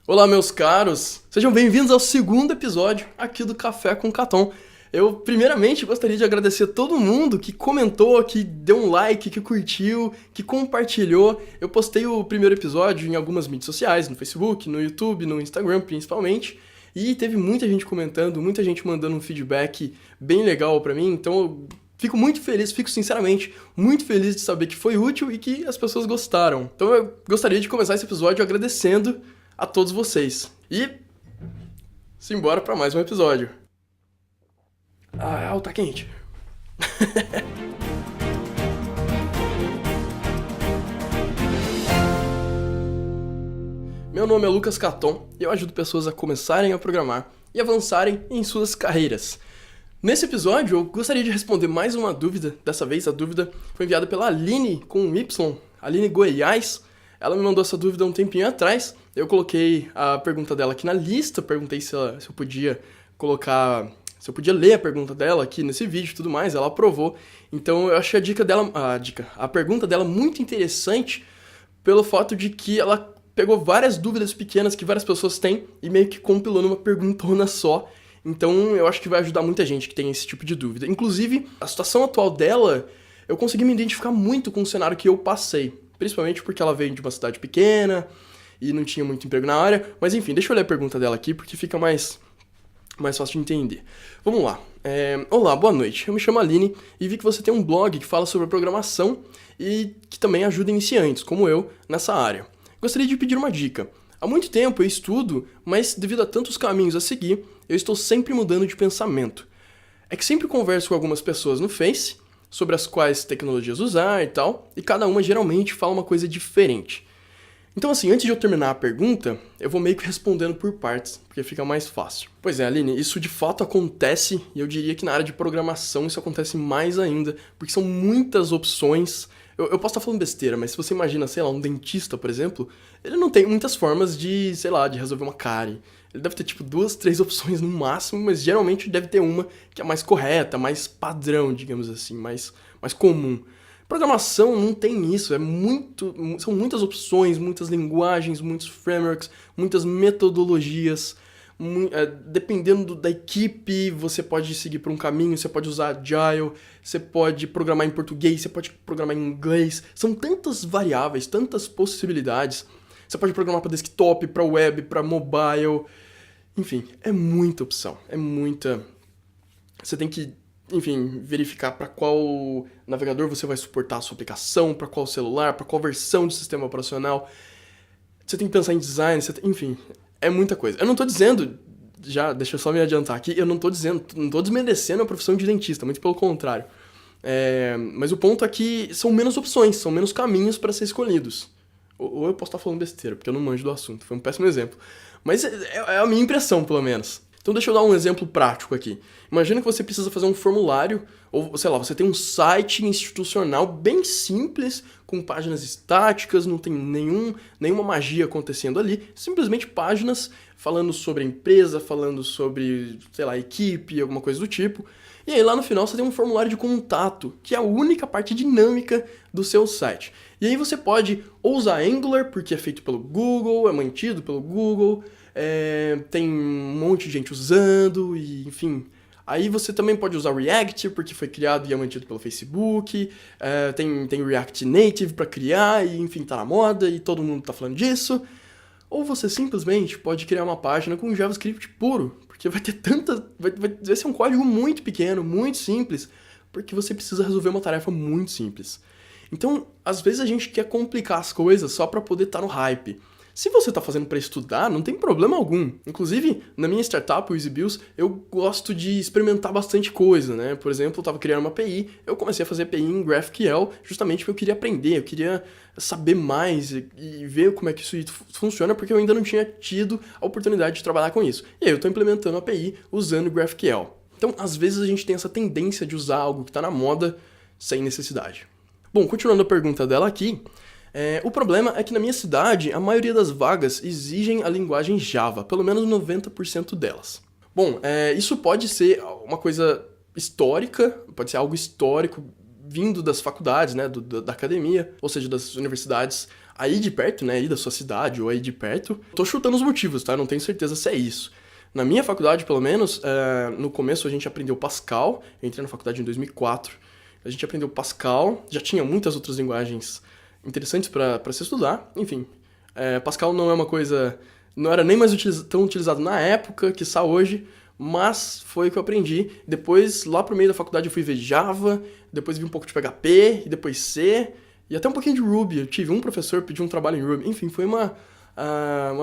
Olá, meus caros! Sejam bem-vindos ao segundo episódio aqui do Café com Caton. Eu, primeiramente, gostaria de agradecer a todo mundo que comentou, que deu um like, que curtiu, que compartilhou. Eu postei o primeiro episódio em algumas mídias sociais, no Facebook, no YouTube, no Instagram, principalmente. E teve muita gente comentando, muita gente mandando um feedback bem legal pra mim, então eu fico muito feliz, fico sinceramente muito feliz de saber que foi útil e que as pessoas gostaram. Então eu gostaria de começar esse episódio agradecendo a todos vocês. E simbora pra mais um episódio. Ah, tá quente. Meu nome é Lucas Caton e eu ajudo pessoas a começarem a programar e avançarem em suas carreiras. Nesse episódio, eu gostaria de responder mais uma dúvida. Dessa vez, a dúvida foi enviada pela Aline, com um Y, Aline Goiás. Ela me mandou essa dúvida um tempinho atrás. Eu coloquei a pergunta dela aqui na lista, perguntei se eu podia colocar, se eu podia ler a pergunta dela aqui nesse vídeo e tudo mais. Ela aprovou. Então eu achei a pergunta dela muito interessante pelo fato de que ela pegou várias dúvidas pequenas que várias pessoas têm e meio que compilou numa perguntona só. Então eu acho que vai ajudar muita gente que tem esse tipo de dúvida. Inclusive, a situação atual dela, eu consegui me identificar muito com o cenário que eu passei. Principalmente porque ela veio de uma cidade pequena e não tinha muito emprego na área. Mas enfim, deixa eu ler a pergunta dela aqui porque fica mais fácil de entender. Vamos lá. Olá, boa noite. Eu me chamo Aline e vi que você tem um blog que fala sobre programação e que também ajuda iniciantes, como eu, nessa área. Gostaria de pedir uma dica. Há muito tempo eu estudo, mas devido a tantos caminhos a seguir, eu estou sempre mudando de pensamento. É que sempre converso com algumas pessoas no Face sobre as quais tecnologias usar e tal, e cada uma geralmente fala uma coisa diferente. Então assim, antes de eu terminar a pergunta, eu vou meio que respondendo por partes, porque fica mais fácil. Pois é, Aline, isso de fato acontece, e eu diria que na área de programação isso acontece mais ainda, porque são muitas opções. Eu posso estar falando besteira, mas se você imagina, sei lá, um dentista, por exemplo, ele não tem muitas formas de, sei lá, de resolver uma cárie. Ele deve ter, tipo, 2, 3 opções no máximo, mas geralmente deve ter uma que é mais correta, mais padrão, digamos assim, mais comum. Programação não tem isso, são muitas opções, muitas linguagens, muitos frameworks, muitas metodologias. Dependendo da equipe, você pode seguir por um caminho, você pode usar Agile, você pode programar em português, você pode programar em inglês. São tantas variáveis, tantas possibilidades. Você pode programar para desktop, para web, para mobile. Enfim, é muita opção, é muita. Você tem que, enfim, verificar para qual navegador você vai suportar a sua aplicação, para qual celular, para qual versão do sistema operacional. Você tem que pensar em design, enfim, é muita coisa. Eu não tô dizendo, já, deixa eu só me adiantar aqui, eu não tô desmerecendo a profissão de dentista, muito pelo contrário. Mas o ponto é que são menos opções, são menos caminhos para ser escolhidos. Ou eu posso estar falando besteira, porque eu não manjo do assunto, foi um péssimo exemplo. Mas é a minha impressão, pelo menos. Então deixa eu dar um exemplo prático aqui. Imagina que você precisa fazer um formulário, ou sei lá, você tem um site institucional bem simples, com páginas estáticas, não tem nenhuma magia acontecendo ali, simplesmente páginas falando sobre a empresa, falando sobre, sei lá, equipe, alguma coisa do tipo. E aí lá no final você tem um formulário de contato, que é a única parte dinâmica do seu site. E aí você pode ou usar Angular, porque é feito pelo Google, é mantido pelo Google, tem um monte de gente usando, e enfim. Aí você também pode usar React, porque foi criado e é mantido pelo Facebook, tem React Native para criar, e enfim, tá na moda, e todo mundo tá falando disso. Ou você simplesmente pode criar uma página com JavaScript puro, porque vai ter vai ser um código muito pequeno, muito simples, porque você precisa resolver uma tarefa muito simples. Então, às vezes a gente quer complicar as coisas só para poder estar no hype. Se você está fazendo para estudar, não tem problema algum. Inclusive, na minha startup, o EasyBills, eu gosto de experimentar bastante coisa, né? Por exemplo, eu estava criando uma API, eu comecei a fazer API em GraphQL justamente porque eu queria aprender, eu queria saber mais e ver como é que isso funciona, porque eu ainda não tinha tido a oportunidade de trabalhar com isso. E aí eu estou implementando a API usando GraphQL. Então, às vezes a gente tem essa tendência de usar algo que está na moda sem necessidade. Bom, continuando a pergunta dela aqui, o problema é que na minha cidade, a maioria das vagas exigem a linguagem Java, pelo menos 90% delas. Bom, isso pode ser uma coisa histórica, pode ser algo histórico vindo das faculdades, né, da academia, ou seja, das universidades aí de perto, né, aí da sua cidade ou aí de perto. Tô chutando os motivos, tá? Não tenho certeza se é isso. Na minha faculdade, pelo menos, no começo a gente aprendeu Pascal. Eu entrei na faculdade em 2004. A gente aprendeu Pascal, já tinha muitas outras linguagens interessantes para se estudar. Enfim, Pascal não é uma coisa... Não era nem mais tão utilizado na época, quiçá hoje, mas foi o que eu aprendi. Depois, lá pro meio da faculdade, eu fui ver Java, depois vi um pouco de PHP, e depois C, e até um pouquinho de Ruby. Eu tive um professor que pediu um trabalho em Ruby. Enfim, foi uma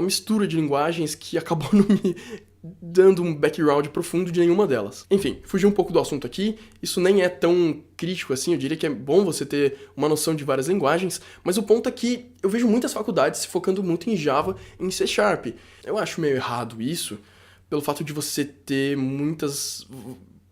mistura de linguagens que acabou não me dando um background profundo de nenhuma delas. Enfim, fugi um pouco do assunto aqui, isso nem é tão crítico assim, eu diria que é bom você ter uma noção de várias linguagens, mas o ponto é que eu vejo muitas faculdades se focando muito em Java e em C#. Eu acho meio errado isso, pelo fato de você ter muitas...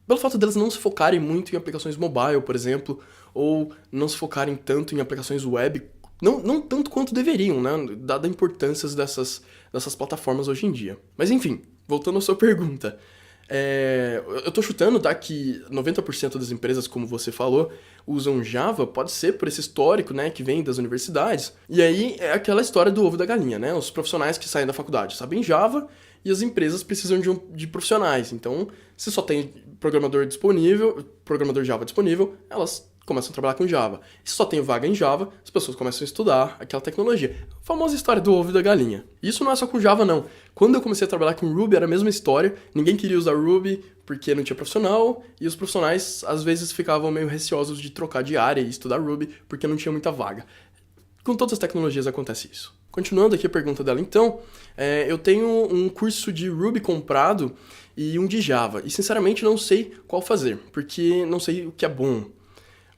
Pelo fato delas não se focarem muito em aplicações mobile, por exemplo, ou não se focarem tanto em aplicações web, não tanto quanto deveriam, né, dada a importância dessas plataformas hoje em dia. Mas enfim, voltando à sua pergunta, eu tô chutando, tá, que 90% das empresas, como você falou, usam Java, pode ser por esse histórico, né, que vem das universidades. E aí é aquela história do ovo da galinha, né, os profissionais que saem da faculdade sabem Java e as empresas precisam de profissionais. Então, se só tem programador Java disponível, elas começam a trabalhar com Java. E se só tem vaga em Java, as pessoas começam a estudar aquela tecnologia. A famosa história do ovo e da galinha. Isso não é só com Java, não. Quando eu comecei a trabalhar com Ruby, era a mesma história. Ninguém queria usar Ruby porque não tinha profissional, e os profissionais, às vezes, ficavam meio receosos de trocar de área e estudar Ruby porque não tinha muita vaga. Com todas as tecnologias acontece isso. Continuando aqui a pergunta dela, então, eu tenho um curso de Ruby comprado e um de Java, e sinceramente não sei qual fazer, porque não sei o que é bom.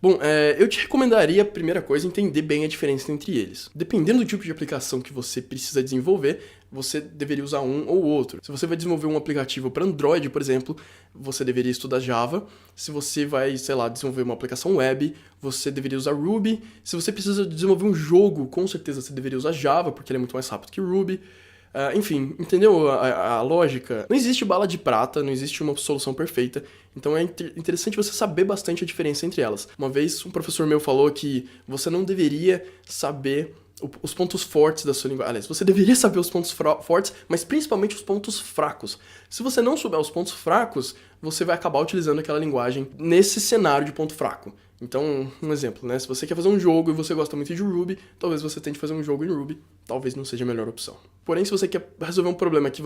Bom, eu te recomendaria, a primeira coisa, entender bem a diferença entre eles. Dependendo do tipo de aplicação que você precisa desenvolver, você deveria usar um ou outro. Se você vai desenvolver um aplicativo para Android, por exemplo, você deveria estudar Java. Se você vai, sei lá, desenvolver uma aplicação web, você deveria usar Ruby. Se você precisa desenvolver um jogo, com certeza você deveria usar Java, porque ele é muito mais rápido que Ruby. Enfim, entendeu a lógica? Não existe bala de prata, não existe uma solução perfeita, então é interessante você saber bastante a diferença entre elas. Uma vez um professor meu falou que você não deveria saber os pontos fortes da sua linguagem. Aliás, você deveria saber os pontos fortes, mas principalmente os pontos fracos. Se você não souber os pontos fracos, você vai acabar utilizando aquela linguagem nesse cenário de ponto fraco. Então, um exemplo, né? Se você quer fazer um jogo e você gosta muito de Ruby, talvez você tente fazer um jogo em Ruby, talvez não seja a melhor opção. Porém, se você quer resolver um problema que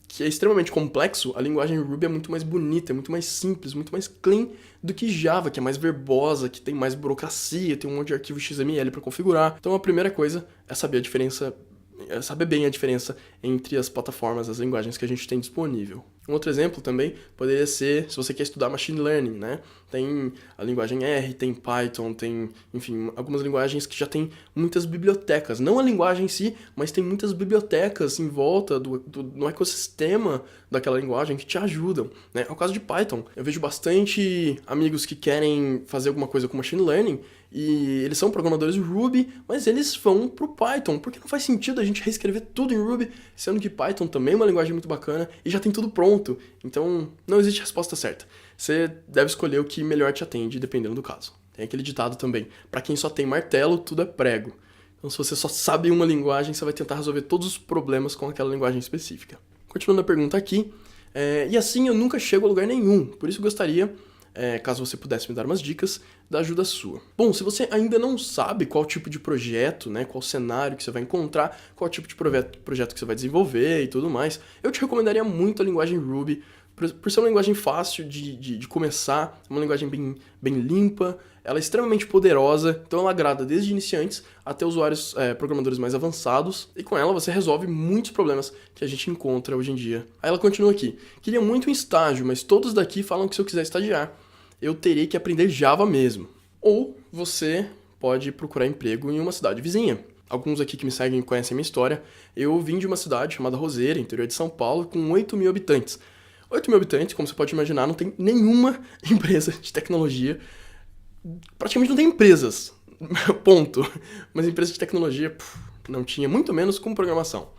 que é extremamente complexo, a linguagem Ruby é muito mais bonita, é muito mais simples, muito mais clean do que Java, que é mais verbosa, que tem mais burocracia, tem um monte de arquivo XML para configurar. Então, a primeira coisa é saber saber bem a diferença entre as plataformas, as linguagens que a gente tem disponível. Um outro exemplo também poderia ser se você quer estudar Machine Learning, né? Tem a linguagem R, tem Python, tem, enfim, algumas linguagens que já tem muitas bibliotecas. Não a linguagem em si, mas tem muitas bibliotecas em volta no ecossistema daquela linguagem que te ajudam, né? É o caso de Python. Eu vejo bastante amigos que querem fazer alguma coisa com Machine Learning e eles são programadores Ruby, mas eles vão pro Python, porque não faz sentido a gente reescrever tudo em Ruby, sendo que Python também é uma linguagem muito bacana e já tem tudo pronto. Então, não existe resposta certa. Você deve escolher o que melhor te atende, dependendo do caso. Tem aquele ditado também, para quem só tem martelo, tudo é prego. Então, se você só sabe uma linguagem, você vai tentar resolver todos os problemas com aquela linguagem específica. Continuando a pergunta aqui, e assim eu nunca chego a lugar nenhum, por isso gostaria, caso você pudesse me dar umas dicas, da ajuda sua. Bom, se você ainda não sabe qual tipo de projeto, né, qual cenário que você vai encontrar, qual tipo de projeto que você vai desenvolver e tudo mais, eu te recomendaria muito a linguagem Ruby, por ser uma linguagem fácil de começar, uma linguagem bem limpa, ela é extremamente poderosa, então ela agrada desde iniciantes até usuários programadores mais avançados, e com ela você resolve muitos problemas que a gente encontra hoje em dia. Aí ela continua aqui, queria muito um estágio, mas todos daqui falam que se eu quiser estagiar, eu terei que aprender Java mesmo. Ou você pode procurar emprego em uma cidade vizinha. Alguns aqui que me seguem conhecem a minha história. Eu vim de uma cidade chamada Roseira, interior de São Paulo, com 8.000 habitantes. 8.000 habitantes, como você pode imaginar, não tem nenhuma empresa de tecnologia. Praticamente não tem empresas, ponto. Mas empresa de tecnologia, não tinha, muito menos com programação.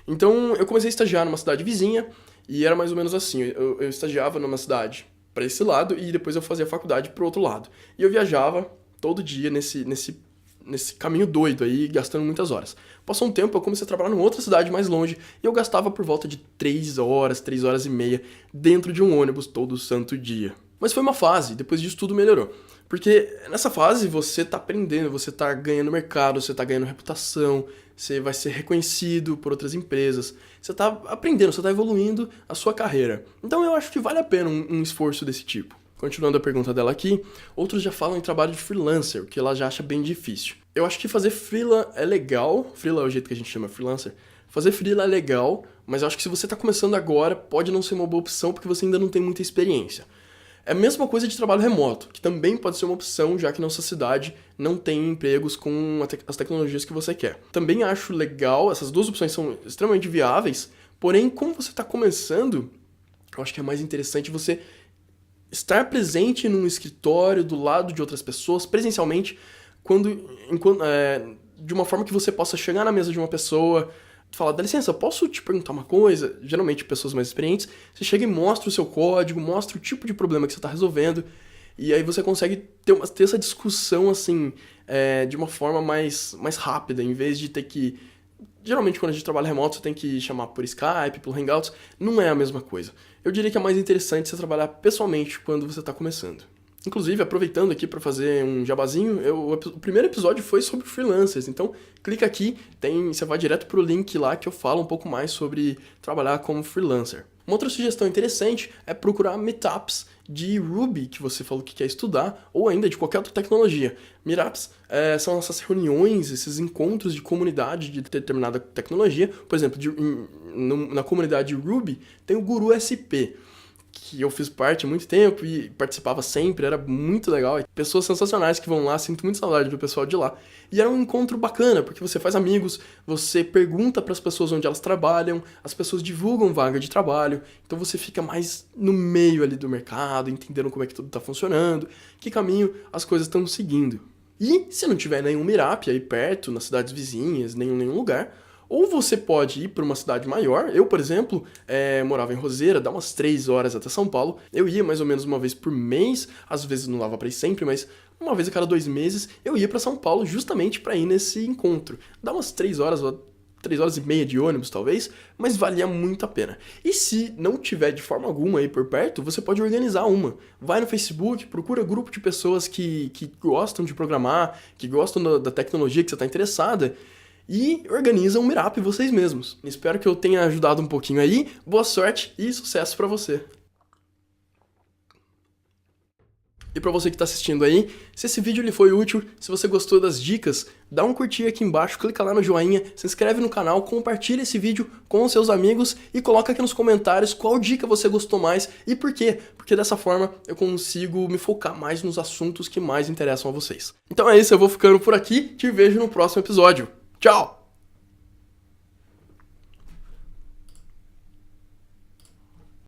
Então eu comecei a estagiar numa cidade vizinha e era mais ou menos assim. Eu estagiava numa cidade para esse lado e depois eu fazia faculdade pro outro lado. E eu viajava todo dia nesse caminho doido aí, gastando muitas horas. Passou um tempo, eu comecei a trabalhar numa outra cidade mais longe e eu gastava por volta de 3 horas e meia dentro de um ônibus todo santo dia. Mas foi uma fase, depois disso tudo melhorou. Porque nessa fase você tá aprendendo, você tá ganhando mercado, você tá ganhando reputação, você vai ser reconhecido por outras empresas, você tá aprendendo, você tá evoluindo a sua carreira. Então eu acho que vale a pena um esforço desse tipo. Continuando a pergunta dela aqui, outros já falam em trabalho de freelancer, o que ela já acha bem difícil. Eu acho que fazer freela é legal, freela é o jeito que a gente chama freelancer, fazer freela é legal, mas eu acho que se você tá começando agora, pode não ser uma boa opção porque você ainda não tem muita experiência. É a mesma coisa de trabalho remoto, que também pode ser uma opção, já que na nossa cidade não tem empregos com as tecnologias que você quer. Também acho legal, essas duas opções são extremamente viáveis, porém, como você está começando, eu acho que é mais interessante você estar presente num escritório do lado de outras pessoas, presencialmente, de uma forma que você possa chegar na mesa de uma pessoa, falar, dá licença, posso te perguntar uma coisa? Geralmente, pessoas mais experientes, você chega e mostra o seu código, mostra o tipo de problema que você está resolvendo, e aí você consegue ter essa discussão, assim, de uma forma mais rápida, em vez de ter que... Geralmente, quando a gente trabalha remoto, você tem que chamar por Skype, por Hangouts, não é a mesma coisa. Eu diria que é mais interessante você trabalhar pessoalmente quando você está começando. Inclusive, aproveitando aqui para fazer um jabazinho, o primeiro episódio foi sobre freelancers, então clica aqui, você vai direto pro link lá que eu falo um pouco mais sobre trabalhar como freelancer. Uma outra sugestão interessante é procurar meetups de Ruby, que você falou que quer estudar, ou ainda de qualquer outra tecnologia. Meetups são essas reuniões, esses encontros de comunidade de determinada tecnologia. Por exemplo, na comunidade Ruby tem o Guru SP, que eu fiz parte há muito tempo e participava sempre, era muito legal. Pessoas sensacionais que vão lá, sinto muito saudade do pessoal de lá. E era um encontro bacana, porque você faz amigos, você pergunta para as pessoas onde elas trabalham, as pessoas divulgam vaga de trabalho, então você fica mais no meio ali do mercado, entendendo como é que tudo está funcionando, que caminho as coisas estão seguindo. E se não tiver nenhum meetup aí perto, nas cidades vizinhas, nenhum lugar, ou você pode ir para uma cidade maior. Eu, por exemplo, morava em Roseira, dá umas 3 horas até São Paulo. Eu ia mais ou menos uma vez por mês, às vezes não dava para ir sempre, mas uma vez a cada 2 meses eu ia para São Paulo justamente para ir nesse encontro. Dá umas 3 horas e meia de ônibus, talvez, mas valia muito a pena. E se não tiver de forma alguma aí por perto, você pode organizar uma. Vai no Facebook, procura grupo de pessoas que gostam de programar, que gostam da tecnologia que você está interessada, e organiza um meetup vocês mesmos. Espero que eu tenha ajudado um pouquinho aí. Boa sorte e sucesso pra você. E pra você que tá assistindo aí, se esse vídeo lhe foi útil, se você gostou das dicas, dá um curtir aqui embaixo, clica lá no joinha, se inscreve no canal, compartilha esse vídeo com os seus amigos e coloca aqui nos comentários qual dica você gostou mais e por quê. Porque dessa forma eu consigo me focar mais nos assuntos que mais interessam a vocês. Então é isso, eu vou ficando por aqui, te vejo no próximo episódio. Tchau!